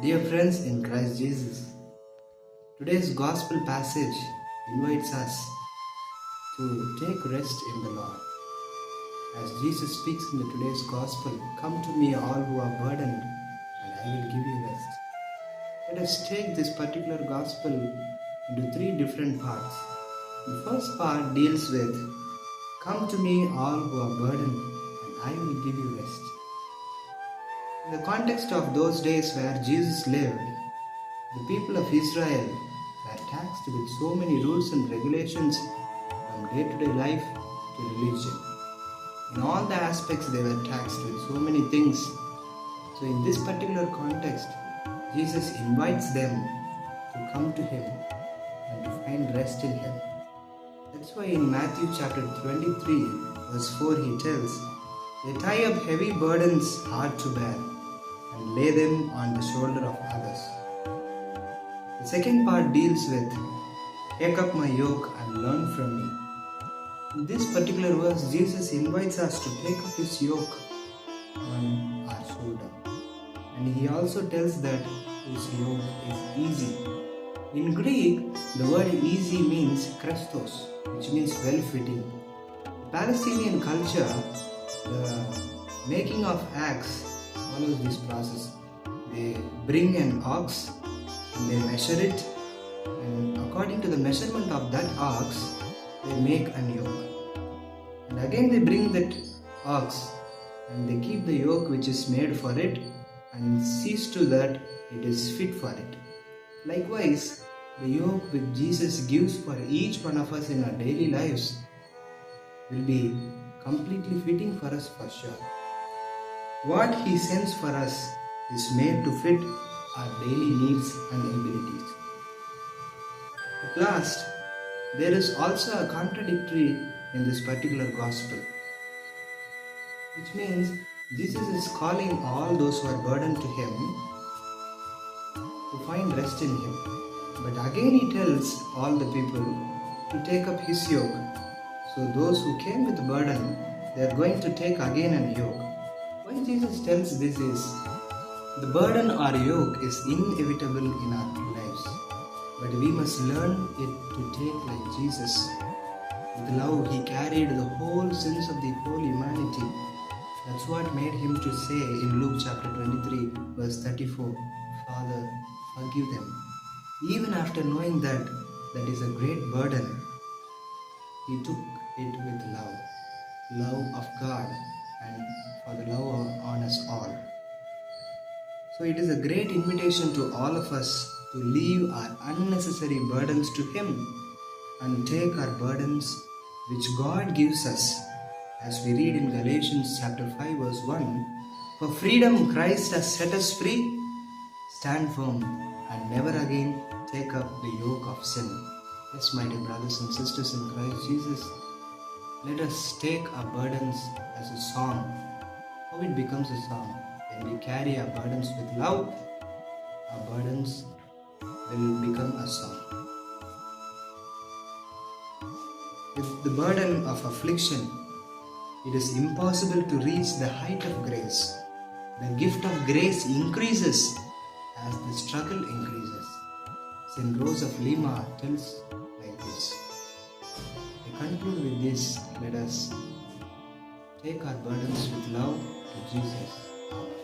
Dear friends in Christ Jesus, today's gospel passage invites us to take rest in the Lord. As Jesus speaks in today's gospel, "Come to me all who are burdened, and I will give you rest." Let us take this particular gospel into three different parts. The first part deals with, "Come to me all who are burdened, and I will give you rest." In the context of those days where Jesus lived, the people of Israel were taxed with so many rules and regulations from day-to-day life to religion. In all the aspects they were taxed with so many things. So in this particular context, Jesus invites them to come to Him and to find rest in Him. That's why in Matthew chapter 23 verse 4 He tells, "They tie up heavy burdens hard to bear and lay them on the shoulder of others." The second part deals with, "Take up my yoke and learn from me." In this particular verse, Jesus invites us to take up His yoke on our shoulder. And He also tells that His yoke is easy. In Greek, the word easy means krestos, which means well-fitting. In Palestinian culture, the making of axe follows this process. They bring an ox and they measure it, and according to the measurement of that ox, they make a yoke. And again they bring that ox and they keep the yoke which is made for it and sees to that it is fit for it. Likewise, the yoke which Jesus gives for each one of us in our daily lives will be completely fitting for us for sure. What He sends for us is made to fit our daily needs and abilities. At last, there is also a contradictory in this particular gospel, which means Jesus is calling all those who are burdened to Him to find rest in Him. But again He tells all the people to take up His yoke. So those who came with burden, they are going to take again a yoke. Why Jesus tells this is, the burden or yoke is inevitable in our lives, but we must learn it to take like Jesus. With love, He carried the whole sins of the whole humanity. That's what made Him to say in Luke chapter 23 verse 34, "Father, forgive them." Even after knowing that that is a great burden, He took it with love of God and for the love on us all. So it is a great invitation to all of us to leave our unnecessary burdens to Him and take our burdens which God gives us. As we read in Galatians chapter 5 verse 1, "For freedom Christ has set us free. Stand firm and never again take up the yoke of sin." Yes, my dear brothers and sisters in Christ Jesus, let us take our burdens as a song. How it becomes a song? When we carry our burdens with love, our burdens will become a song. With the burden of affliction, it is impossible to reach the height of grace. The gift of grace increases as the struggle increases. St. Rose of Lima tells like this. I conclude with this. Let us take our burdens with love to Jesus. Amen.